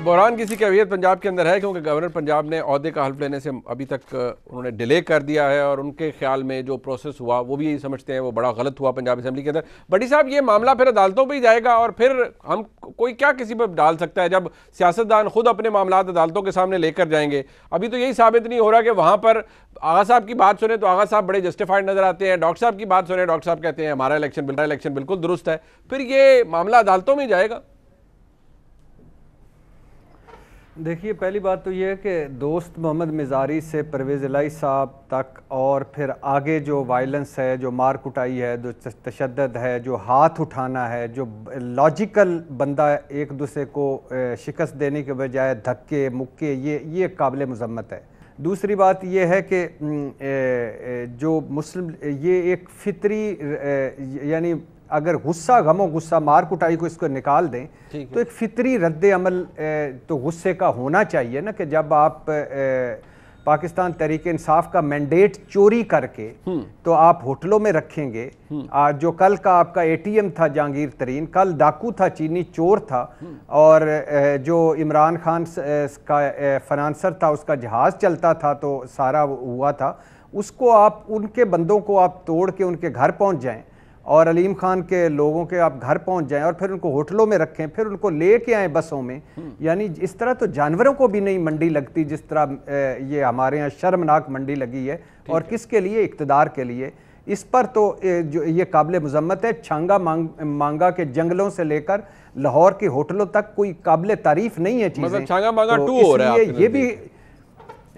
بحران کی سی کیفیت پنجاب کے اندر ہے کیونکہ گورنر پنجاب نے عہدے کا حلف لینے سے ابھی تک انہوں نے ڈیلے کر دیا ہے، اور ان کے خیال میں جو پروسیس ہوا وہ بھی یہی سمجھتے ہیں وہ بڑا غلط ہوا پنجاب اسمبلی کے اندر۔ بٹی صاحب، یہ معاملہ پھر عدالتوں پہ ہی جائے گا، اور پھر ہم کوئی کیا کسی پہ ڈال سکتا ہے جب سیاستدان خود اپنے معاملات عدالتوں کے سامنے لے کر جائیں گے؟ ابھی تو یہی ثابت نہیں ہو رہا کہ وہاں پر آغا صاحب کی بات سنیں تو آغا صاحب بڑے جسٹیفائڈ نظر آتے ہیں، ڈاکٹر صاحب کی بات سنیں ڈاکٹر صاحب کہتے ہیں ہمارا الیکشن بالکل درست ہے، پھر یہ معاملہ عدالتوں میں جائے گا۔ دیکھیے، پہلی بات تو یہ ہے کہ دوست محمد مزاری سے پرویز الہی صاحب تک، اور پھر آگے جو وائلنس ہے، جو مار کٹائی ہے، جو تشدد ہے، جو ہاتھ اٹھانا ہے، جو لاجیکل بندہ ایک دوسرے کو شکست دینے کے بجائے دھکے مکے، یہ قابل مذمت ہے۔ دوسری بات یہ ہے کہ جو مسلم، یہ ایک فطری، یعنی اگر غصہ، غم و غصہ، مار کٹائی کو اس کو نکال دیں تو ایک فطری رد عمل تو غصے کا ہونا چاہیے نا، کہ جب آپ پاکستان تحریک انصاف کا مینڈیٹ چوری کر کے تو آپ ہوٹلوں میں رکھیں گے، جو کل کا آپ کا اے ٹی ایم تھا جہانگیر ترین، کل ڈاکو تھا، چینی چور تھا، اور جو عمران خان کا فنانسر تھا، اس کا جہاز چلتا تھا تو سارا ہوا تھا، اس کو آپ، ان کے بندوں کو آپ توڑ کے ان کے گھر پہنچ جائیں، اور علیم خان کے لوگوں کے آپ گھر پہنچ جائیں، اور پھر ان کو ہوٹلوں میں رکھیں، پھر ان کو لے کے آئیں بسوں میں، یعنی اس طرح تو جانوروں کو بھی نہیں منڈی لگتی جس طرح یہ ہمارے ہاں شرمناک منڈی لگی ہے، اور کس کے لیے؟ اقتدار کے لیے۔ اس پر تو جو یہ قابل مذمت ہے۔ چھانگا مانگا کے جنگلوں سے لے کر لاہور کے ہوٹلوں تک کوئی قابل تعریف نہیں ہے چیزیں، مطلب چھانگا مانگا 2 ہو رہا ہے۔ یہ بھی،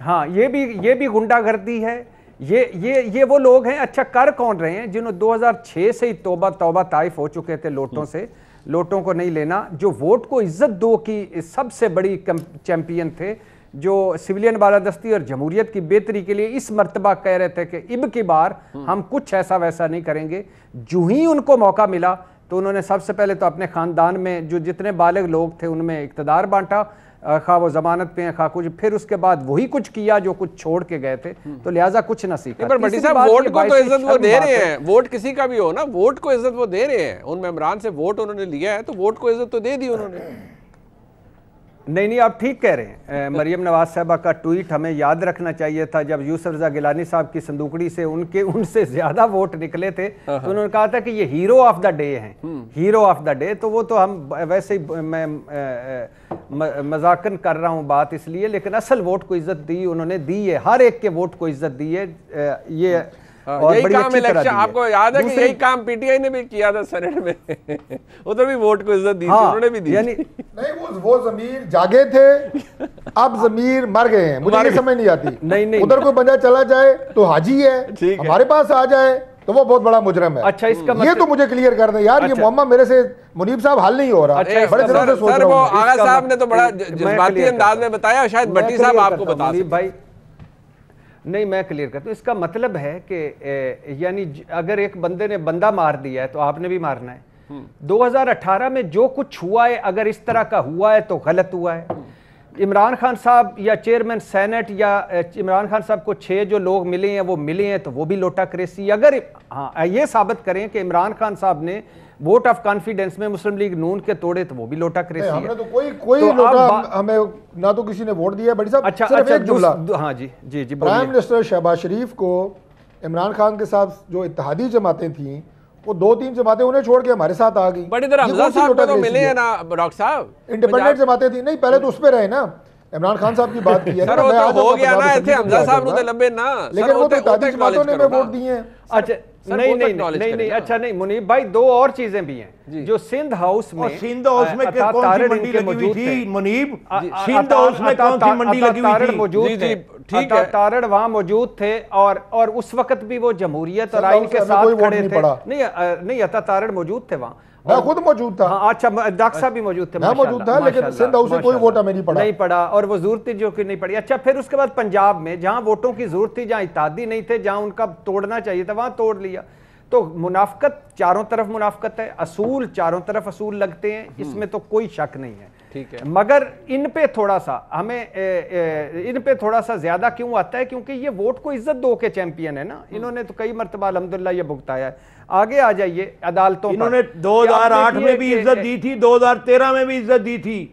ہاں، یہ بھی غنڈہ گردی ہے۔ یہ وہ لوگ ہیں، اچھا کر کون رہے ہیں؟ جنہوں 2006 سے ہی توبہ طائف ہو چکے تھے لوٹوں سے، لوٹوں کو نہیں لینا، جو ووٹ کو عزت دو کی سب سے بڑی چیمپئن تھے، جو سویلین بالادستی اور جمہوریت کی بہتری کے لیے اس مرتبہ کہہ رہے تھے کہ اب کی بار ہم کچھ ایسا ویسا نہیں کریں گے۔ جو ہی ان کو موقع ملا تو انہوں نے سب سے پہلے تو اپنے خاندان میں جو جتنے بالغ لوگ تھے ان میں اقتدار بانٹا، خواہ وہ ضمانت پہ ہیں خواہ کچھ، پھر اس کے بعد وہی کچھ کیا جو کچھ چھوڑ کے گئے تھے، تو لہٰذا کچھ نہ سیکھا۔ پر بٹی صاحب، ووٹ کو تو عزت وہ دے رہے ہیں، ووٹ کسی کا بھی ہو نا، ووٹ کو عزت وہ دے رہے ہیں، ان ممبران سے ووٹ انہوں نے لیا ہے تو ووٹ کو عزت تو دے دی انہوں نے۔ نہیں، آپ ٹھیک کہہ رہے ہیں۔ مریم نواز صاحبہ کا ٹویٹ ہمیں یاد رکھنا چاہیے تھا، جب یوسف رضا گیلانی صاحب کی صندوقڑی سے ان سے زیادہ ووٹ نکلے تھے تو انہوں نے کہا تھا کہ یہ ہیرو آف دا ڈے ہیں، ہیرو آف دا ڈے۔ تو وہ تو ہم ویسے ہی، میں مذاقن کر رہا ہوں بات اس لیے، لیکن اصل ووٹ کو عزت دی انہوں نے، دی ہے، ہر ایک کے ووٹ کو عزت دی ہے، یہ اور بڑی اچھی طرح دی ہے۔ آپ کو یاد ہے کہ یہی کام پی ٹی آئی نے بھی کیا تھا سینٹ میں، ادھر بھی ووٹ کو عزت دی تھی، انہوں نے بھی دی۔ نہیں، وہ ضمیر جاگے تھے، اب ضمیر مر گئے ہیں، مجھے یہ سمجھ نہیں آتی۔ ادھر کوئی بندہ چلا جائے تو حاجی ہے، ہمارے پاس آ جائے تو وہ بہت بڑا مجرم ہے۔ اچھا، اس کا یہ تو مجھے کلیئر کر دیں یار، یہ معاملہ میرے سے منیب صاحب حل نہیں ہو رہا، بڑے دنوں سے سوچ رہا ہوں۔ وہ آغا صاحب نے تو بڑا جذباتی انداز میں بتایا، شاید بٹی صاحب آپ کو بتا سکتے ہیں۔ نہیں، میں کلیئر کرتا ہوں۔ اس کا مطلب ہے کہ یعنی اگر ایک بندے نے بندہ مار دیا ہے تو آپ نے بھی مارنا ہے۔ 2018 میں جو کچھ ہوا ہے، اگر اس طرح کا ہوا ہے تو غلط ہوا ہے۔ عمران خان صاحب یا چیئرمین سینٹ یا عمران خان صاحب کو 6 جو لوگ ملے ہیں وہ ملے ہیں تو وہ بھی لوٹا کریسی۔ اگر ہاں یہ ثابت کریں کہ عمران خان صاحب نے ووٹ آف کانفیڈنس میں مسلم لیگ نون کے توڑے تو وہ بھی لوٹا کریسی ہے۔ ہم نے تو کوئی لوٹا، ہمیں نہ تو کسی نے ووٹ دیا۔ بڑی صاحب صرف ایک جملہ، ہاں جی پرائم منسٹر شہباز شریف کو عمران خان کے ساتھ جو اتحادی جماعتیں تھیں، وہ 2-3 جماعتیں انہیں چھوڑ کے ہمارے ساتھ آ گئی۔ بڑی طرح حمزہ صاحب کو تو ملے ہیں نا ڈاکٹر صاحب، انڈیپینڈنٹ جماعتیں تھیں۔ نہیں، پہلے تو اس پہ رہے نا، عمران خان صاحب کی بات کی ہے، سر وہ تو ہو گیا نا، ایتھے حمزہ صاحب نے لمبے نا، لیکن وہ تو اتحادی جماعتوں نے ووٹ دیے ہیں۔ اچھا نہیں، اچھا نہیں منیب بھائی، 2 اور چیزیں بھی ہیں جو سندھ ہاؤس میں کون سی منڈی لگی ہوئی تھی منیب؟ سندھ ہاؤس میں کون سی منڈی لگی ہوئی تھی؟ عطا تارڑ وہاں موجود تھے، اور اس وقت بھی وہ جمہوریت اور آئین کے ساتھ کھڑے تھے۔ نہیں، عطا تارڑ موجود تھے وہاں، میں خود موجود تھا۔ اچھا، ڈاکٹر صاحب بھی موجود تھے، میں موجود تھا، لیکن سندھ ہاؤس میں کوئی ووٹ ہمیں نہیں پڑا، اور وہ ضرورت جو کہ نہیں پڑی۔ اچھا، پھر اس کے بعد پنجاب میں جہاں ووٹوں کی ضرورت تھی، جہاں اتحادی نہیں تھے، جہاں ان کا توڑنا چاہیے تھا، وہاں توڑ لیا۔ تو منافقت چاروں طرف منافقت ہے، اصول چاروں طرف اصول لگتے ہیں، اس میں تو کوئی شک نہیں ہے۔ مگر ان پہ تھوڑا سا ہمیں ان پہ تھوڑا سا زیادہ کیوں آتا ہے؟ کیونکہ یہ ووٹ کو عزت دو کے چیمپئن ہے نا، انہوں نے تو کئی مرتبہ الحمدللہ یہ بھگتایا ہے۔ آگے آ جائیے عدالتوں پر، انہوں نے 2008 میں بھی عزت دی تھی، 2013 میں بھی عزت دی تھی،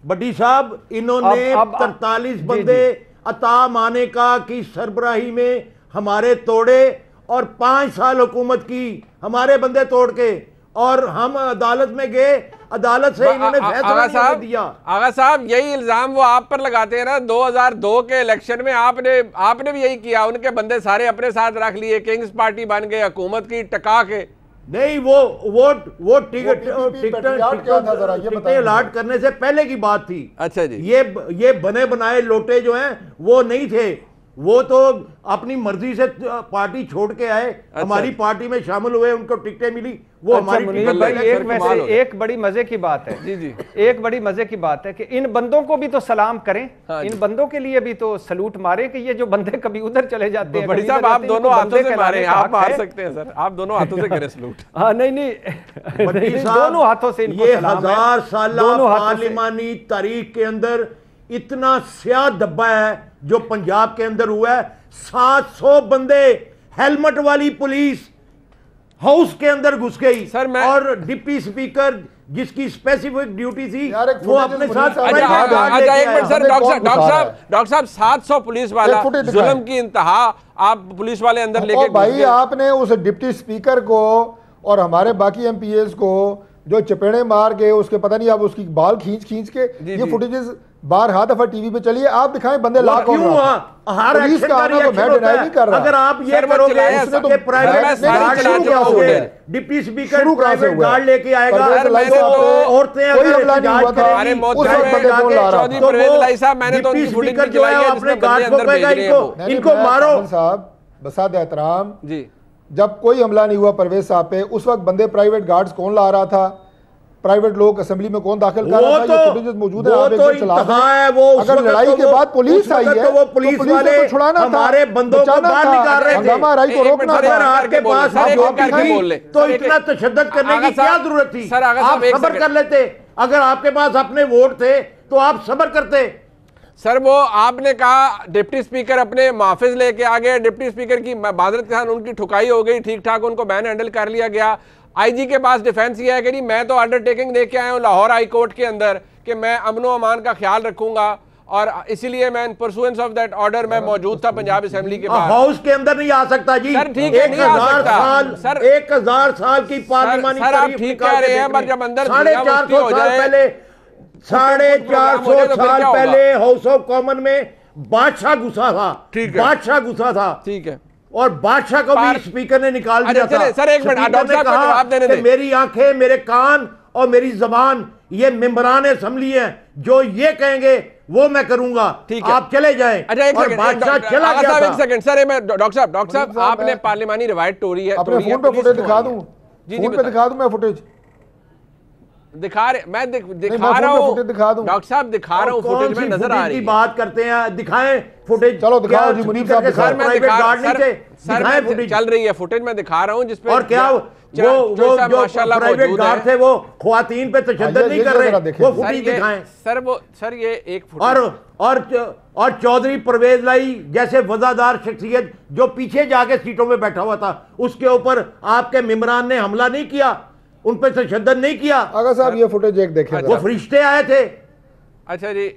بڈی صاحب انہوں نے 43 بندے عطا مانے کا کی سربراہی میں ہمارے توڑے اور 5 سال حکومت کی ہمارے بندے توڑ کے, اور ہم عدالت میں گئے, عدالت سے انہوں نے فیصلہ نہیں دیا. آغا صاحب یہی الزام وہ آپ پر لگاتے ہیں نا, 2002 کے الیکشن میں آپ نے بھی یہی کیا, ان کے بندے سارے اپنے ساتھ رکھ لیے, کنگز پارٹی بن گئے, حکومت کی ٹکا کے. نہیں وہ ٹکٹیں الاٹ کرنے سے پہلے کی بات تھی. اچھا جی, یہ بنے بنائے لوٹے جو ہیں وہ نہیں تھے, وہ تو اپنی مرضی سے پارٹی چھوڑ کے آئے, ہماری پارٹی میں شامل ہوئے, ان کو ٹکٹیں ملی, وہ ہماری ایک بڑی مزے کی بات ہے. جی جی, ایک بڑی مزے کی بات ہے کہ ان بندوں کو بھی تو سلام کریں, ان بندوں کے لیے بھی تو سلوٹ مارے کہ یہ جو بندے کبھی ادھر چلے جاتے ہیں. بڑی صاحب آپ دونوں ہاتھوں سے ماریں, آپ مار سکتے ہیں سر, آپ دونوں ہاتھوں سے کریں سلوٹ. ہاں نہیں دونوں ہاتھوں سے. یہ 1000 سالہ پارلیمانی تاریخ کے اندر اتنا سیاہ دبا ہے جو پنجاب کے اندر ہوا ہے. 700 بندے ہیلمٹ والی پولیس ہاؤس کے اندر گھس گئی, اور ڈپٹی سپیکر جس کی اسپیسیفک ڈیوٹی تھی وہ اپنے ساتھ. ڈاکٹر صاحب 700 پولیس والا, ظلم کی انتہا, آپ پولیس والے اندر لے کے بھائی آپ نے اس ڈپٹی سپیکر کو اور ہمارے باقی ایم پی ایز کو جو چپیڑے مار کے اس کے پتہ نہیں آپ اس کی بال کھینچ کے, یہ فوٹیجز بارہا دفعہ ٹی وی پہ چلیے, آپ دکھائیں بندے لاکھ ہو رہا پولیس کا آنا تو میں ڈینائی نہیں کر رہا. اگر آپ یہ کرو گے کہ private guard deputy speaker private guard لے کے آئے گا, عورتیں ڈپٹی سپیکر جو ہے اپنے گارڈ کو کہے گا ان کو مارو. صاحب بساد احترام, جب کوئی حملہ نہیں ہوا پرویز صاحب پہ, اس وقت بندے پرائیویٹ گارڈز کون لا رہا تھا, پرائیویٹ لوگ اسمبلی میں کون داخل کر رہا تھا, یہ فوٹیجز موجود ہے, آپ ایک دن چلا دیں. اگر لڑائی کے بعد پولیس آئی ہے تو پولیس والے ہمارے بندوں کو باہر نکال رہے تھے, ہنگامہ رائی کو روکنا تھا. اگر آپ کے پاس تو اتنا تشدد کرنے کی کیا ضرورت تھی, آپ صبر کر لیتے. اگر آپ کے پاس اپنے ووٹ تھے تو آپ صبر کرتے. سر وہ آپ نے کہا ڈپٹی سپیکر اپنے محافظ لے کے آگئے, ڈپٹی سپیکر کی معذرت کے ساتھ ان کی ٹھکائی ہو گئی, ٹھیک ٹھاک ان کو مین ہینڈل کر لیا گیا. آئی جی کے پاس ڈیفینس یہ ہے کہ نہیں میں تو انڈرٹیکنگ دے کے آیا ہوں لاہور ہائی کورٹ کے اندر کہ میں امن و امان کا خیال رکھوں گا, اور اسی لیے میں ان پرسوئنس آف دیٹ آرڈر میں موجود تھا پنجاب اسمبلی کے پاس. ہاؤس کے اندر نہیں آ سکتا جی, سر ٹھیک ہے نہیں آ سکتا. 1000 سال کی پارلیمانی سر آپ ٹھیک کہہ رہے ہیں, پر جب اندر 450 سال پہلے 450 سال پہلے ہاؤس آف کامن میں بادشاہ گھسا تھا, بادشاہ گھسا تھا, ٹھیک ہے, اور بادشاہ کو بھی سپیکر نے نکال دیا تھا. سر ایک منٹ ڈاکٹر صاحب کو جواب دینے دیں. میری آنکھیں, میرے کان اور میری زبان یہ ممبران اسمبلی ہیں, جو یہ کہیں گے وہ میں کروں گا, آپ چلے جائیں. اور بادشاہ چلا گیا تھا. ایک سیکنڈ سر, میں ڈاکٹر صاحب آپ نے پارلیمانی روایت توڑی ہے, اپنے فون پہ فوٹیج دکھا دوں, فون پہ دکھا دوں میں فوٹیج دکھا رہے, میں دکھا رہا ہوں ڈاکٹر صاحب, دکھا رہا ہوں فوٹیج میں نظر آ رہی ہے. بات کرتے ہیں, دکھائیں فوٹیج. چلو دکھاؤ جی منیب صاحب, سر میں دکھا چل رہی ہے فوٹیج میں دکھا رہا ہوں جس پہ, اور کیا وہ جو پرائیویٹ گارڈ تھے وہ خواتین پہ تشدد نہیں کر رہے, وہ فوٹیج دکھائیں. سر یہ ایک فوٹیج, اور چودھری پرویز لائی جیسے وزادار شخصیت جو پیچھے جا کے سیٹوں میں بیٹھا ہوا تھا, اس کے اوپر آپ کے ممبران نے حملہ نہیں کیا, ان پہ تشدد نہیں کیا. آقا صاحب یہ فوٹیج ایک دیکھیں, وہ فرشتے آئے تھے. اچھا جی,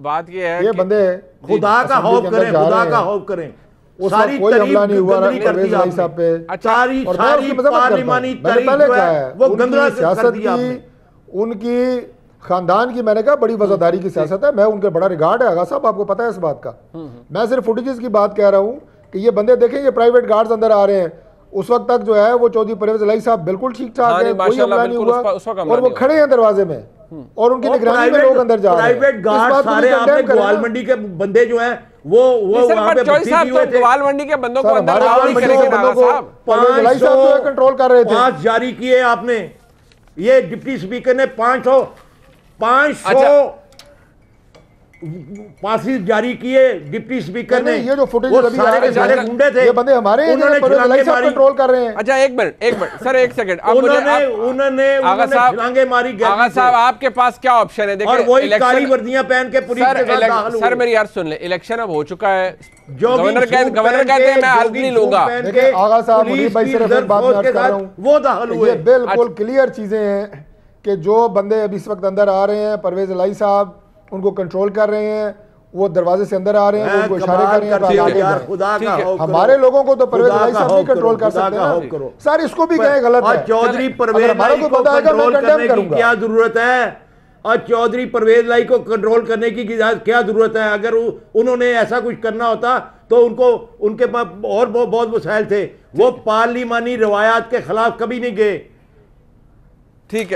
بات یہ ہے یہ بندے خدا کا خوف کریں, خدا کا خوف کریں. ساری کوئی حملہ نہیں ہوا پرویز لائی صاحب پہ, ساری پارلیمانی تاریخ جو ہے وہ گندگی سیاست کی, ان کی خاندان کی, میں نے کہا بڑی وزاداری کی سیاست ہے, میں ان کے بڑا ریگارڈ ہے آقا صاحب, آپ کو پتہ ہے اس بات کا. میں صرف فوٹیجز کی بات کہہ رہا ہوں کہ یہ بندے دیکھیں, یہ پرائیویٹ گارڈز اندر آ رہے ہیں. اس وقت تک جو ہے وہ چودھری پرویز لائی صاحب بالکل ٹھیک ٹھاک ہے, کوئی حملہ نہیں ہوا, اور وہ کھڑے ہیں دروازے میں, اور ان کی نگرانی میں لوگ اندر جا رہے ہیں. پرائیویٹ گارڈ سارے آپ نے گوال منڈی کے بندے جو ہیں وہ وہاں پہ بچی کی ہوئے تھے. گوال منڈی کے بندوں کو اندر لاؤ نہیں کریں گے صاحب, پرویز لائی صاحب جو ہے کنٹرول کر رہے تھے. 5 جاری کیے آپ نے, یہ ڈپٹی سپیکر نے 500 پاسز جاری کیے ڈپٹی سپیکر نے. یہ جو فوٹیج ابھی سارے گنڈے تھے, یہ بندے ہمارے ہیں, انہوں نے چھلانگے ماری, کنٹرول کر رہے ہیں. اچھا ایک منٹ سر, ایک سیکنڈ, انہوں نے چھلانگے ماری. آغا صاحب آپ کے پاس کیا آپشن ہے, دیکھیں, اور وہی کالی وردیاں پہن کے پولیس کے ساتھ داخل ہوئے. سر میری عرض سن لیں, الیکشن اب ہو چکا ہے, گورنر کہتے ہیں میں حلف نہیں لوں گا. آغا صاحب منیب بھائی صرف ایک بات میں عرض کر رہا ہوں, وہ داخل ہوئے. یہ بالکل کلیئر چیزیں ہیں کہ جو بندے ابھی اس وقت اندر آ رہے ہیں، پرویز الہی صاحب ان کو کنٹرول کر رہے ہیں، وہ دروازے سے اندر آ رہے ہیں، ان کو اشارے کر رہے ہیں، خدا کا خوف کرو، ہمارے لوگوں کو تو پرویز الہی صاحب نہیں کنٹرول کر سکتے ہیں سر، اس کو بھی کہیں غلط ہے۔ اور چودھری پرویز الہی کو کنٹرول کرنے کی کیا ضرورت ہے؟ اور چودھری پرویز الہی کو کنٹرول کرنے کی کیا ضرورت ہے؟ اگر انہوں نے ایسا کچھ کرنا ہوتا تو ان کے پاس اور بہت وسائل تھے، وہ پارلیمانی روایات کے خلاف کبھی نہیں گئے۔ ٹھیک ہے۔